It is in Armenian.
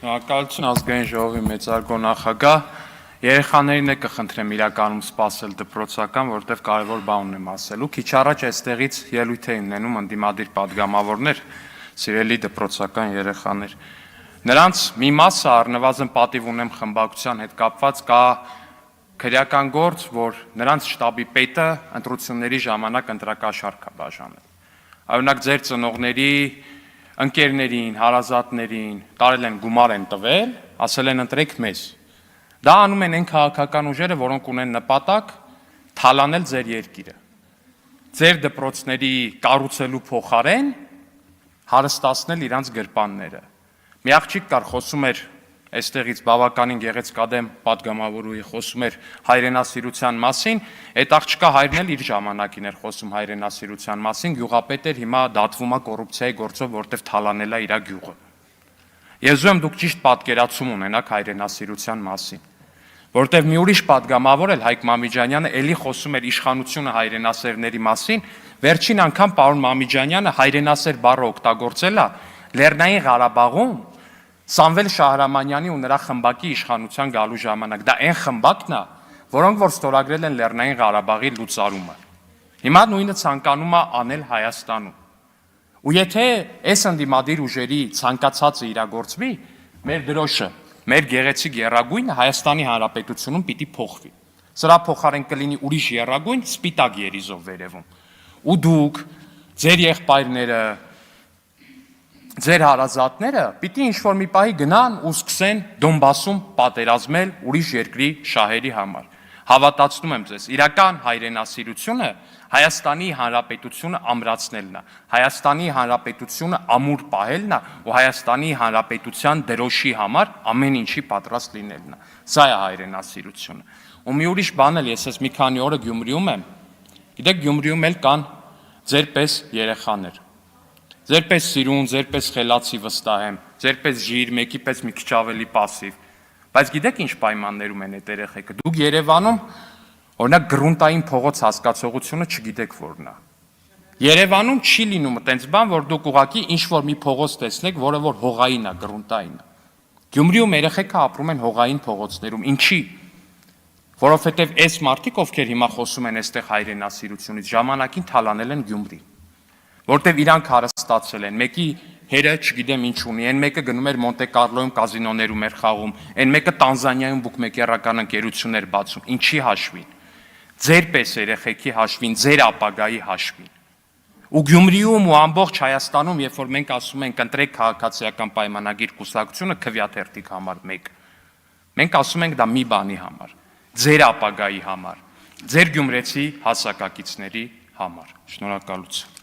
Շնորհակալություն ազգային ժողովի մեծարգո նախագահ, երեխաներին է կխնդրեմ իրականում սպասել դպրոցական, որովհետև կարևոր բան ունեմ ասելու։ Քիչ առաջ այստեղից ելույթ էին ունենում ընդդիմադիր պատգամավորներ, սիրելի դպրոցական երեխաներ։ Նրանց մի մասը առնվազն պատիվ ունեմ խմբակցության հետ կապված կա քրեական գործ, որ նրանց շտաբի պետը ընտրությունների ժամանակ ընտրակաշառք է բաժանել։ Օրինակ ձեր ծնողների ընկերներին, հարազատներին տարել են գումար են տվել, ասել են ընտրեք մեզ։ Դա անում են այն քաղաքական ուժերը, որոնք ունեն նպատակ թալանել ձեր երկիրը։ Ձեր դպրոցների կառուցելու փոխարեն հարստացնել իրանց գրպանները։ Մի աղջիկ կար խոսում էր այստեղից բավականին գեղեցկադեմ պատգամավորուհի խոսում էր հայրենասիրության մասին, այդ աղջկա հայրն էլ իր ժամանակին էր խոսում հայրենասիրության մասին, գյուղապետ էր, հիմա դատվում է կոռուպցիայի գործով, որտեղ թալանել է իր գյուղը։ Ես ուզում եմ դուք ճիշտ պատկերացում ունենաք հայրենասիրության մասին, որտեղ մի ուրիշ պատգամավոր էլ Հայկ Մամիջանյանը էլի խոսում էր իշխանությունը հայրենասերների մասին, վերջին անգամ պարոն Մամիջանյանը հայրենասեր բառը օգտագործել է Լեռնային Ղարաբաղում Սամվել Շահրամանյանի ու նրա խմբակի իշխանության գալու ժամանակ, դա այն խմբակն է, որոնք որ ստորագրել են Լեռնային Ղարաբաղի լուծարումը։ Հիմա նույնը ցանկանում է անել Հայաստանում։ Ու եթե այս ընդդիմադիր ուժերի ցանկացածը իրագործվի, մեր դրոշը, մեր գեղեցիկ եռագույնը Հայաստանի Հանրապետությունում պիտի փոխվի։ Սրա փոխարեն կլինի ուրիշ եռագույն սպիտակ երիզով վերևում։ Ու դուք, ձեր եղբայրները, ձեր հարազատները պիտի ինչ-որ մի պահի գնան ու սկսեն Դոնբասում պատերազմել ուրիշ երկրի շահերի համար։ Հավատացնում եմ ձեզ, իրական հայրենասիրությունը Հայաստանի Հանրապետությունը ամրացնելն է, Հայաստանի Հանրապետությունը ամուր պահելն է ու Հայաստանի Հանրապետության դրոշի համար ամեն ինչի պատրաստ լինելն է։ Սա է հայրենասիրությունը։ Ու մի ուրիշ բան էլ ես մի քանի օրը Գյումրիում եմ, գիտեք Գյումրիում էլ կան ձերպես երեխաներ։ Ձերպես սիրուն, ձերպես խելացի վստահ եմ, ձերպես ժիր, մեկի պես մի քիչ ավելի պասիվ, բայց գիտեք ինչ պայմաններում են այդ երեխեքը։ Դուք Երևանում օրինակ գրունտային փողոց հասկացողությունը չգիտեք որն է։ Երևանում չի լինում այդպես բան, որ դուք ուղակի ինչ-որ մի փողոց տեսնեք, որը որ հողային է, գրունտային է։ Գյումրիում երեխեքը ապրում են հողային փողոցներում։ Ինչի՞։ Որովհետև այս մարդիկ, ովքեր հիմա խոսում են այստեղ հայրենասիրությունից, ժամանակին թալանել են Գյումրի։ Որտեվ իրանք հարստացել են, մեկի հերը չգիտեմ ինչ ունի, այն մեկը գնում էր Մոնտե Կարլոյում կազինոներում էր խաղում, այն մեկը Տանզանիայում բուկմեկերական ընկերություններ բացում, ինչի հաշվին։ Ձեր պես երեխեքի հաշվին, ձեր ապագայի հաշվին։ Ու Գյումրիում ու ամբողջ Հայաստանում, երբ որ մենք ասում ենք ընտրեք քաղաքացիական պայմանագիր կուսակցությունը քվյաթերթիկ համար 1, մենք ասում ենք դա մի բանի համար, ձեր ապագայի համար, ձեր գյումրեցի հասակակիցների համար։ Շնորհակալություն։